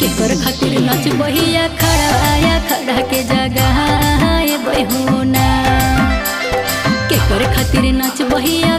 केकर खातिर नच बहिया खड़ा के जगह बहूना केकर खातिर नच बहिया